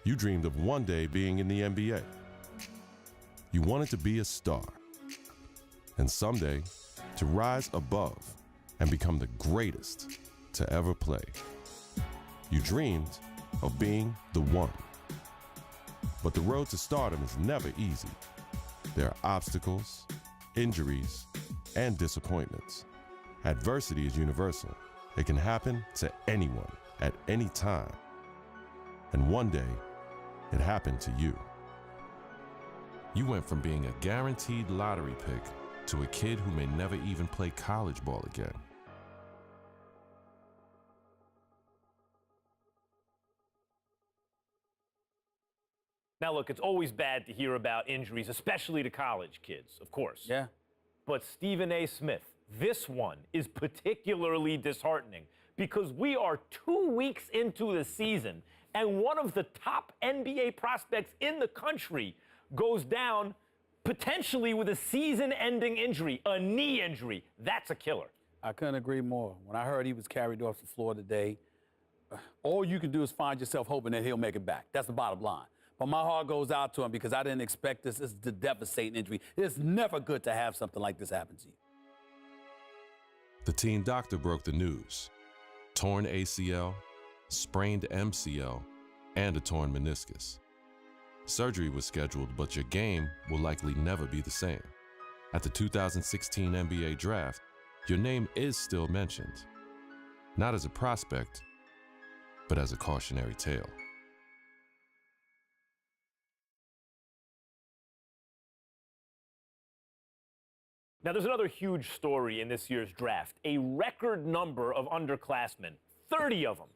You dreamed of one day being in the NBA. You wanted to be a star. And someday, to rise above and become the greatest to ever play. You dreamed of being the one. But the road to stardom is never easy. There are obstacles, injuries, and disappointments. Adversity is universal. It can happen to anyone at any time. And one day, it happened to you. You went from being a guaranteed lottery pick to a kid who may never even play college ball again. Now, look, it's always bad to hear about injuries, especially to college kids, of course. Yeah. But Stephen A. Smith, this one is particularly disheartening because we are 2 weeks into the season and one of the top NBA prospects in the country goes down potentially with a season-ending injury, a knee injury. That's a killer. I couldn't agree more. When I heard he was carried off the floor today, all you can do is find yourself hoping that he'll make it back. That's the bottom line. But my heart goes out to him because I didn't expect this. This is a devastating injury. It's never good to have something like this happen to you. The team doctor broke the news. Torn ACL, sprained MCL, and a torn meniscus. Surgery was scheduled, but your game will likely never be the same. At the 2016 NBA draft, your name is still mentioned. Not as a prospect, but as a cautionary tale. Now, there's another huge story in this year's draft. A record number of underclassmen, 30 of them,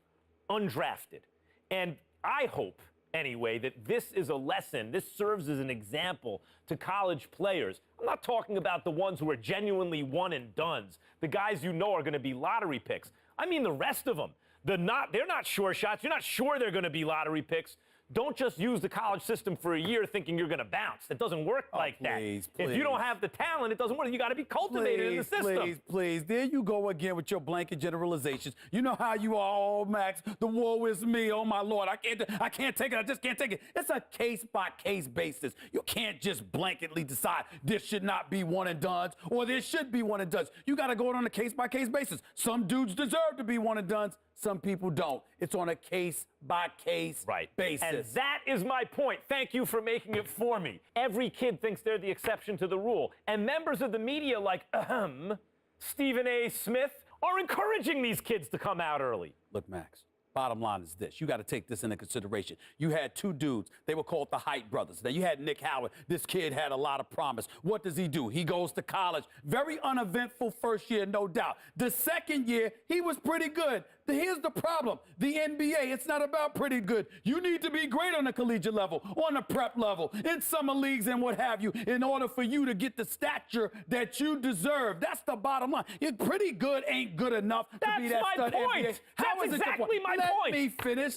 undrafted. And I hope, anyway, that this is a lesson, this serves as an example to college players. I'm not talking about the ones who are genuinely one and dones, the guys you know are going to be lottery picks. I mean the rest of them. They're not sure shots. You're not sure they're going to be lottery picks. Don't just use the college system for a year thinking you're going to bounce. It doesn't work like that. Please. If you don't have the talent, it doesn't work. You got to be cultivated in the system. Please. There you go again with your blanket generalizations. You know how you are, oh, Max. The woe is me. Oh, my Lord. I can't take it. I just can't take it. It's a case-by-case basis. You can't just blanketly decide this should not be one and dones or this should be one and dones. You got to go on a case-by-case basis. Some dudes deserve to be one and dones. Some people don't. It's on a case-by-case basis. And that is my point. Thank you for making it for me. Every kid thinks they're the exception to the rule. And members of the media like, Stephen A. Smith, are encouraging these kids to come out early. Look, Max, bottom line is this. You got to take this into consideration. You had two dudes. They were called the Height brothers. Now, you had Nick Howard. This kid had a lot of promise. What does he do? He goes to college. Very uneventful first year, no doubt. The second year, he was pretty good. Here's the problem. The NBA, it's not about pretty good. You need to be great on the collegiate level, on the prep level, in summer leagues and what have you, in order for you to get the stature that you deserve. That's the bottom line. Pretty good ain't good enough to be that stud NBA. That's exactly my point.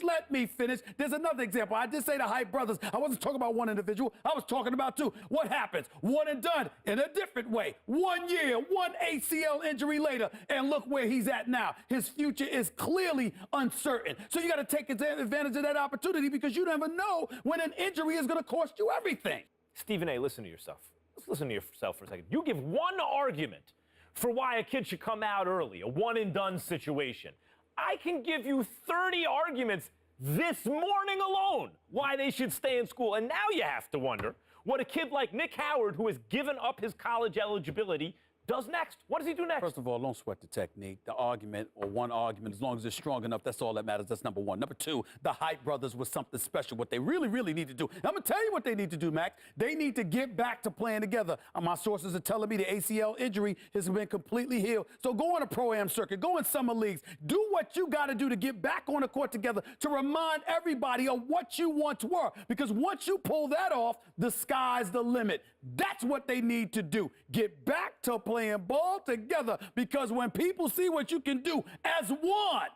Let me finish. There's another example. I did say the Height brothers. I wasn't talking about one individual. I was talking about two. What happens? One and done in a different way. 1 year, one ACL injury later, and look where he's at now. His future is clearly uncertain. So you got to take advantage of that opportunity because you never know when an injury is going to cost you everything. Stephen A., listen to yourself. Let's listen to yourself for a second. You give one argument for why a kid should come out early, a one-and-done situation. I can give you 30 arguments this morning alone why they should stay in school. And now you have to wonder what a kid like Nick Howard, who has given up his college eligibility, does next. What does he do next? First of all, don't sweat the technique. The argument, or one argument, as long as it's strong enough, that's all that matters. That's number one. Number two, the Height brothers was something special. What they really, really need to do. I'm going to tell you what they need to do, Max. They need to get back to playing together. My sources are telling me the ACL injury has been completely healed. So go on a pro-am circuit. Go in summer leagues. Do what you got to do to get back on the court together to remind everybody of what you once were. Because once you pull that off, the sky's the limit. That's what they need to do. Get back to playing ball together, because when people see what you can do as one,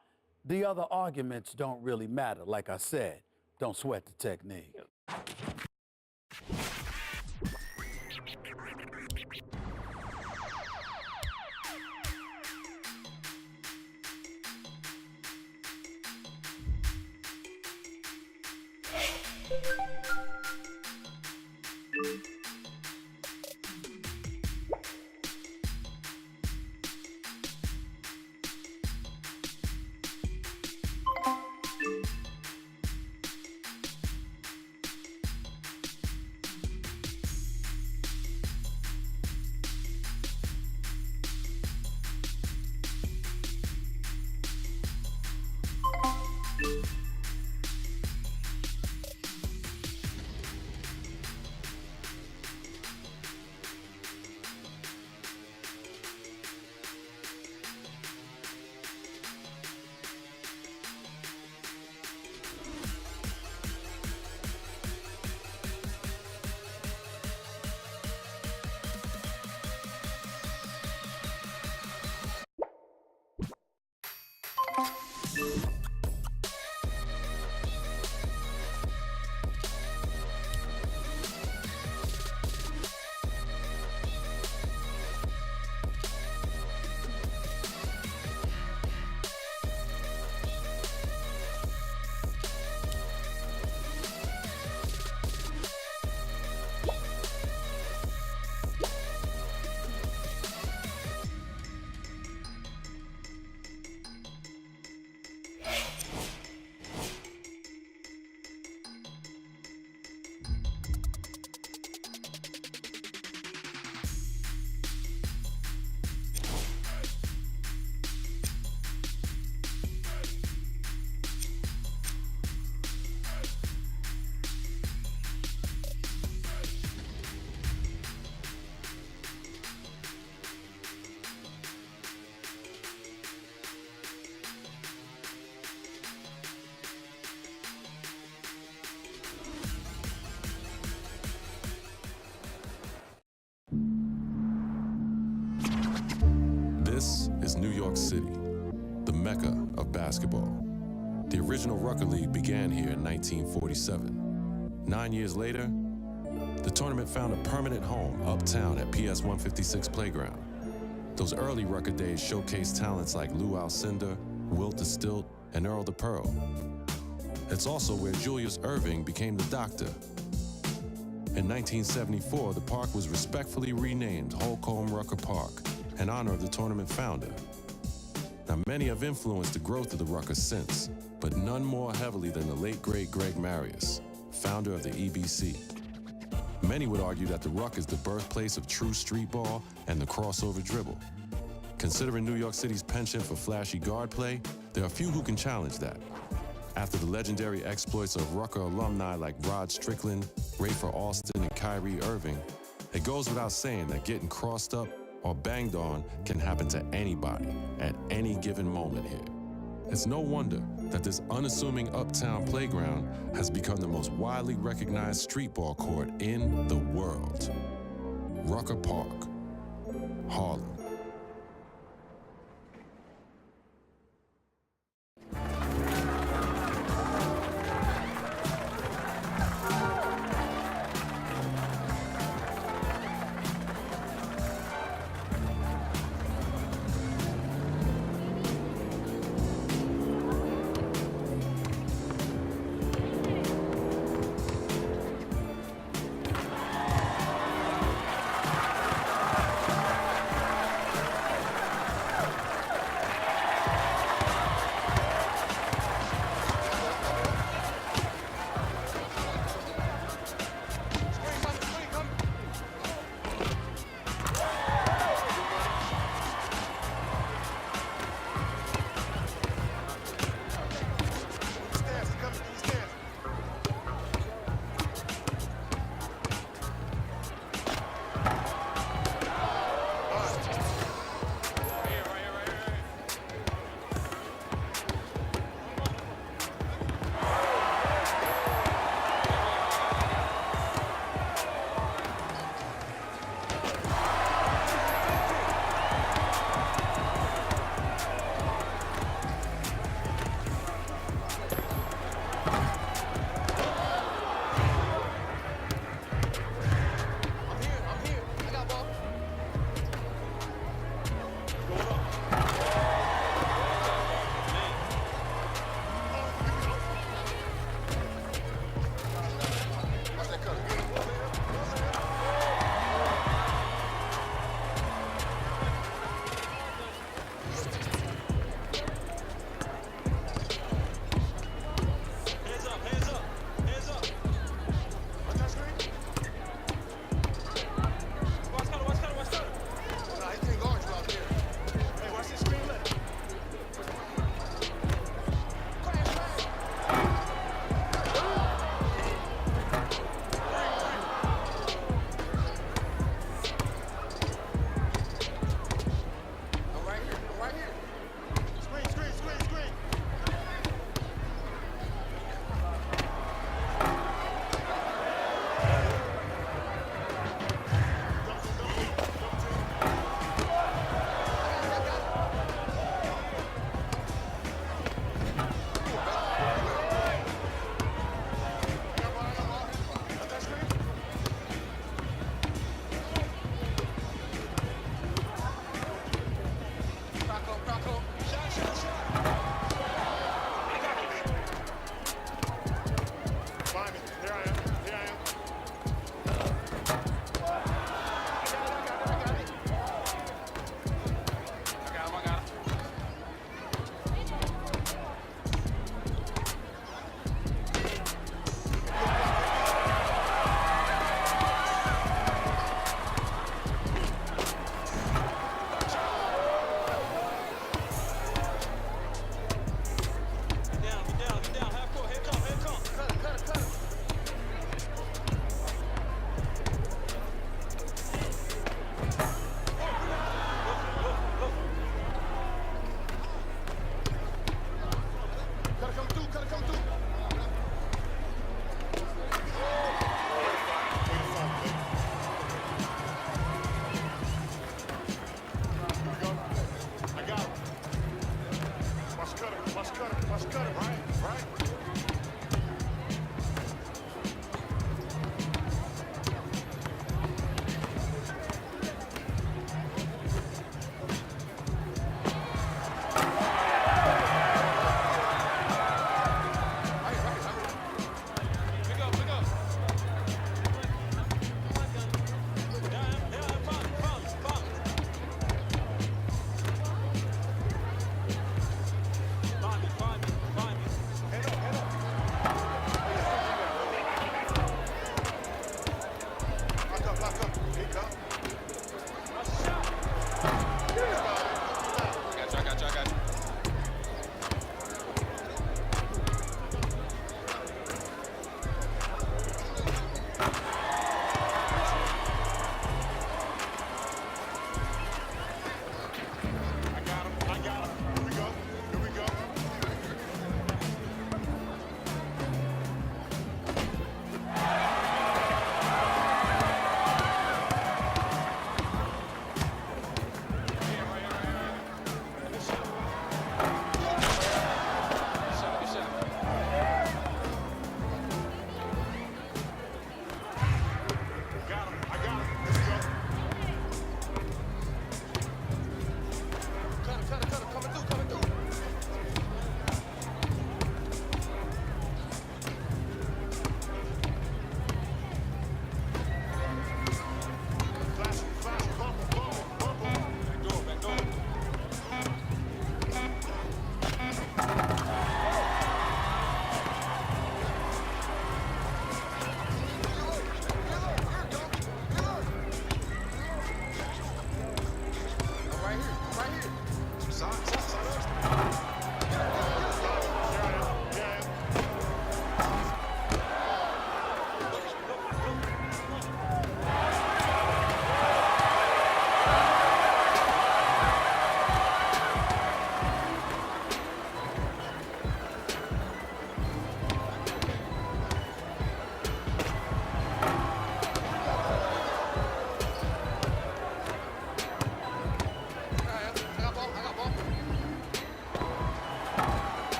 the other arguments don't really matter. Like I said, don't sweat the technique. This is New York City, the mecca of basketball. The original Rucker League began here in 1947. 9 years later, the tournament found a permanent home uptown at PS 156 Playground. Those early Rucker days showcased talents like Lou Alcindor, Wilt the Stilt, and Earl the Pearl. It's also where Julius Erving became the Doctor. In 1974, the park was respectfully renamed Holcomb Rucker Park in honor of the tournament founder. Now, many have influenced the growth of the Rucker since, but none more heavily than the late great Greg Marius, founder of the EBC. Many would argue that the Ruck is the birthplace of true street ball and the crossover dribble. Considering New York City's penchant for flashy guard play, there are few who can challenge that. After the legendary exploits of Rucker alumni like Rod Strickland, Rafer Alston, and Kyrie Irving, it goes without saying that getting crossed up or banged on can happen to anybody at any given moment here. It's no wonder that this unassuming uptown playground has become the most widely recognized street ball court in the world. Rucker Park, Harlem.